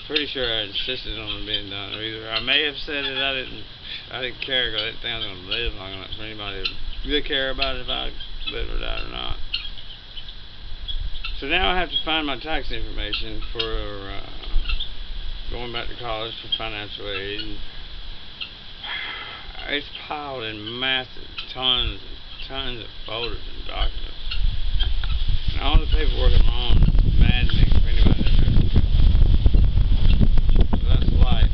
pretty sure I insisted on it being done. Or either I may have said that I didn't care because I didn't think I was going to live long enough for anybody to really care about it if I lived or died or not. So now I have to find my tax information for going back to college for financial aid. It's piled in massive tons and tons of folders and documents. And all the paperwork alone is maddening for anybody that ever so that's life.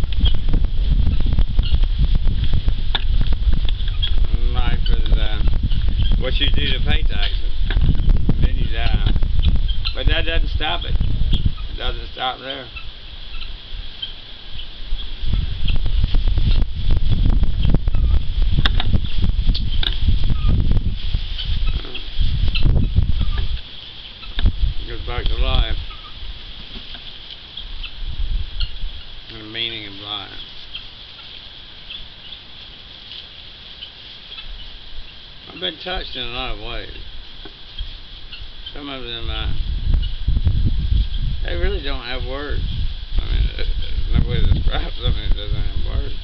Life is what you do to pay taxes. And then you die. But that doesn't stop it. It doesn't stop there. It goes back to life. And the meaning of life. I've been touched in a lot of ways. Some of them they really don't have words. I mean, there's no way to describe something that doesn't have words.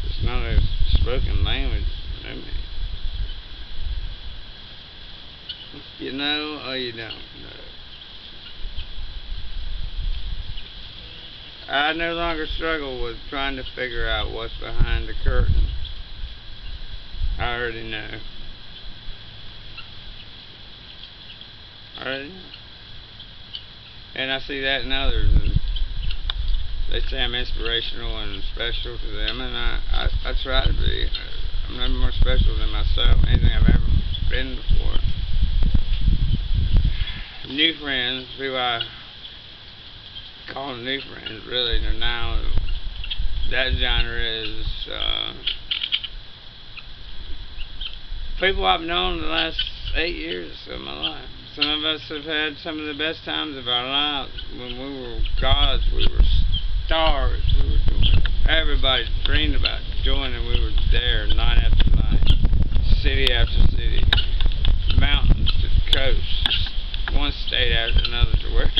It's not a spoken language to me. You know or you don't know. I no longer struggle with trying to figure out what's behind the curtain. I already know. I already know. And I see that in others, and they say I'm inspirational and special to them, and I try to be. I'm never more special than myself, anything I've ever been before. New friends, who I call them new friends, really, they're now, that genre is people I've known the last 8 years of my life. Some of us have had some of the best times of our lives. When we were gods, we were stars. We were doing, everybody dreamed about joining. We were there night after night, city after city, mountains to coast, one state after another. To where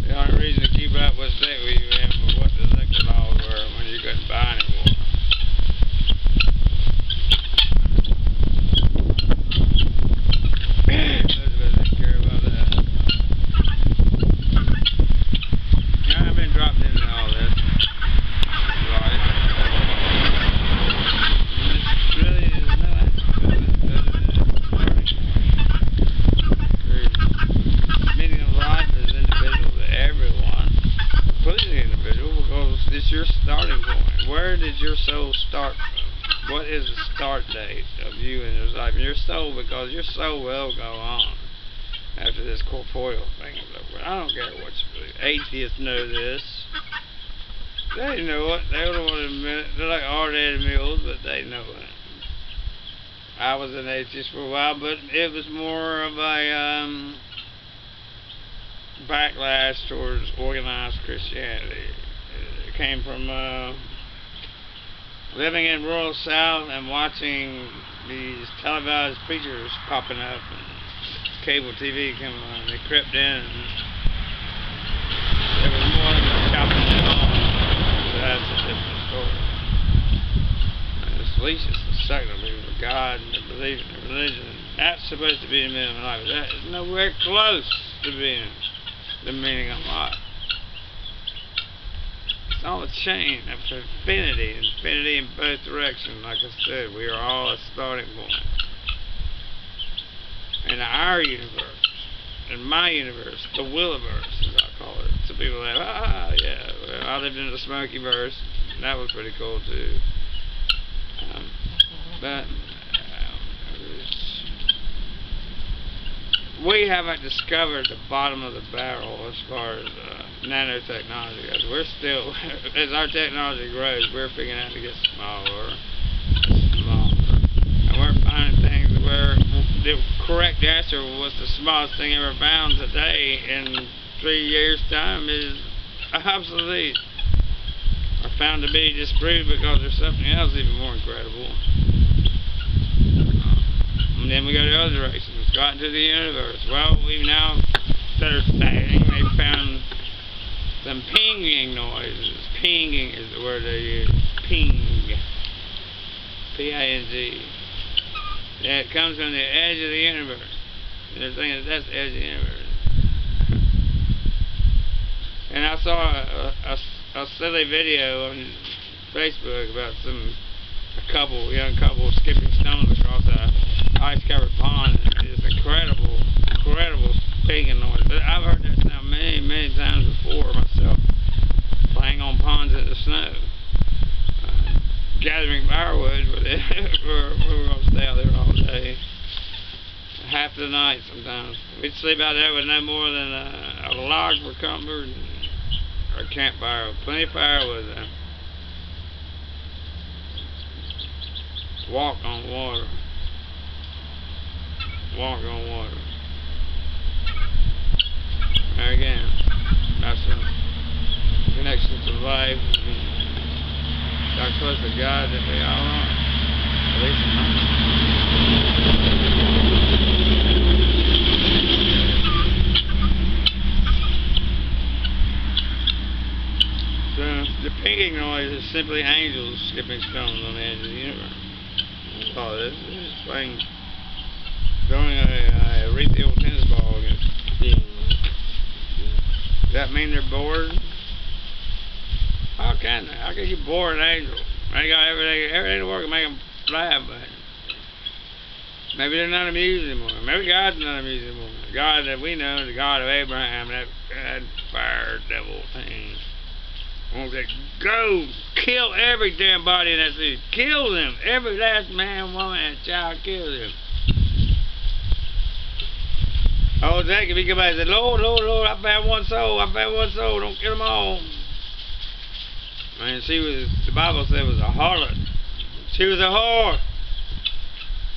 the only reason to keep up what state we were in was what the liquor laws were when you couldn't buy anymore. It's your starting point. Where did your soul start from? What is the start date of you in your life? Your soul, because your soul will go on after this corporeal thing is over. I don't care what you believe. Atheists know this. They know it. They don't want to admit it. They're like hard-headed mules, but they know it. I was an atheist for a while, but it was more of a backlash towards organized Christianity. It came from living in rural South and watching these televised preachers popping up and cable TV coming on. They crept in and there was more than chopping it off. So that's a different story. And it's leeches and sucking them with God and they believe in their religion. That's supposed to be the meaning of life. That is nowhere close to being the meaning of life. It's all a chain of infinity in both directions. Like I said, we are all a starting point. In our universe, in my universe, the Williverse, as I call it. So people are like, yeah, well, I lived in the Smokyverse, and that was pretty cool too. But we haven't discovered the bottom of the barrel as far as nanotechnology goes. We're still, as our technology grows, we're figuring out to get smaller and smaller. And we're finding things where the correct answer was the smallest thing ever found today in 3 years' time is obsolete. Or found to be disproved because there's something else even more incredible. And then we go the other direction. Let's go out into the universe. Well, we've now, instead of stagnating, they found some pinging noises. Pinging is the word they use. Ping. P-I-N-G. That comes from the edge of the universe. And they're thinking that's the edge of the universe. And I saw a silly video on Facebook about a young couple skipping stones across a ice-covered pond. It's incredible pinging noise. But I've heard that sound many times before myself, playing on ponds in the snow. Gathering firewood, but we were going to stay out there all day. Half the night sometimes. We'd sleep out there with no more than a log for comfort or a campfire. Plenty of firewood there. Walk on water. Walk on water. There again, that's a connection to life. How close to God that we all are. At least in my So the pinging noise is simply angels skipping stones on the edge of the universe. Oh, this is playing, throwing a retail tennis ball against. Does that mean they're bored? How can you bore an angel? They got everything to work to make them laugh, but maybe they're not amused anymore. Maybe God's not amused anymore. The God that we know is the God of Abraham, that fire devil thing. Won't they go kill every damn body in that city? Kill them. Every last man, woman, and child, kill them. Oh, Jacob, he come back and said, Lord, Lord, I found one soul, don't kill them all. And she was, the Bible said, was a harlot. She was a whore.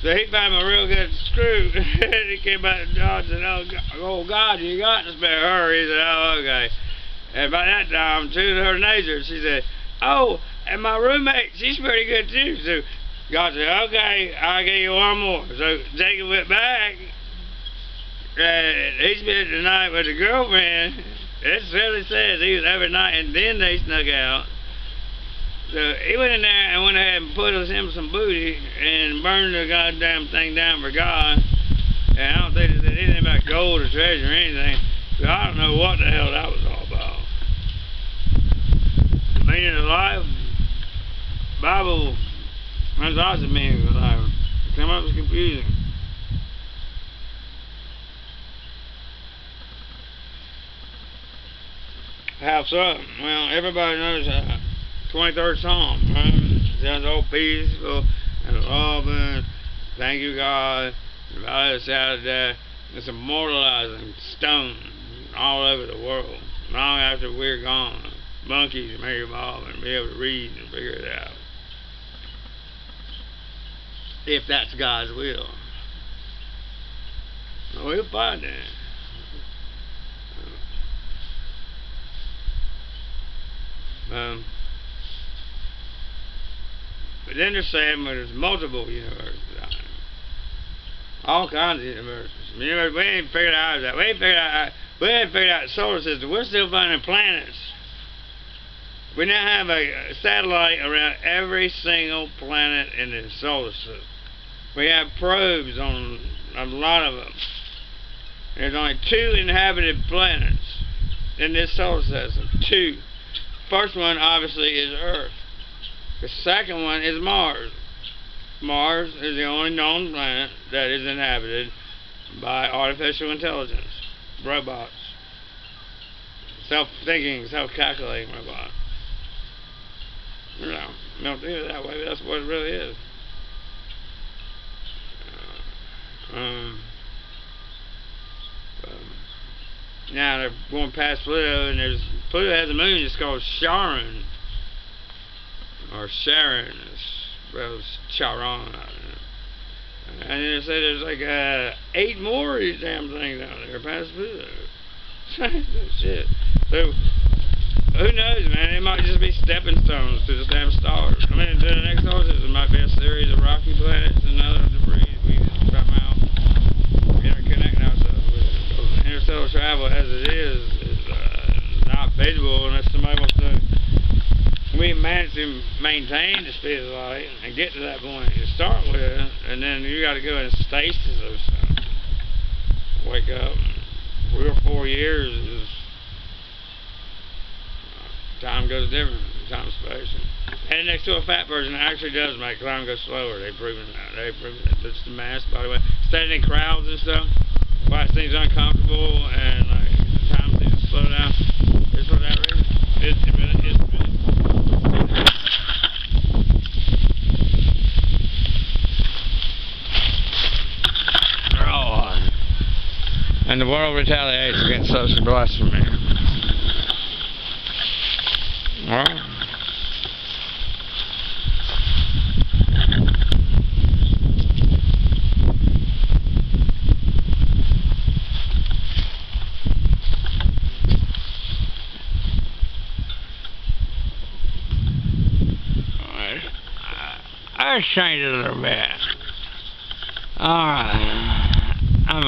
So he found him a real good screw. And he came back to God and said, oh God, you got to spare her. He said, oh, okay. And by that time, true to her nature, she said, oh, and my roommate, she's pretty good too. So God said, okay, I'll give you one more. So Jacob went back, and he spent the night with the girlfriend. It really says he was every night, and then they snuck out. So he went in there and went ahead and put him some booty and burned the goddamn thing down for God. And I don't think they said anything about gold or treasure or anything. So I don't know what the hell that was all about. The meaning of life, Bible, there's lots of meanings of life. Some of it's confusing. How so? Well, everybody knows 23rd Psalm, right? It sounds all peaceful and loving. Thank you, God. The valley of the shadow of death. It's immortalizing stone all over the world. Long after we're gone, monkeys may evolve and be able to read and figure it out. If that's God's will. We'll find that. But then they're saying there's multiple universes out there. All kinds of universes. We ain't figured out that. We ain't figured out the solar system. We're still finding planets. We now have a satellite around every single planet in the solar system. We have probes on a lot of them. There's only 2 inhabited planets in this solar system. 2. First one obviously is Earth. The second one is Mars. Mars is the only known planet that is inhabited by artificial intelligence, robots, self-thinking, self-calculating robots. No, don't think of it that way, but that's what it really is. Now they're going past Pluto, and Pluto has a moon. It's called Charon, or Sharon. It's Charon. And then they say there's like 8 more of these damn things out there past Pluto. Shit. So who knows, man? It might just be stepping stones to the damn stars. I mean, to the next solar system might be a series of rocky planets and other debris we somehow interconnect ourselves with. Interstellar travel, as it is not feasible unless somebody wants to. We manage to maintain the speed of the light and get to that point to start with, and then you got to go in stasis or something. Wake up. 3 or 4 years is time goes different. Time space. And next to a fat person actually does make time go slower. They've proven that. That's the mass, by the way. Standing in crowds and stuff. Why it seems uncomfortable and like time seems to slow down. It's for that reason. And the world retaliates against social blasphemy. Well, let's change it a little bit. Alright. I'm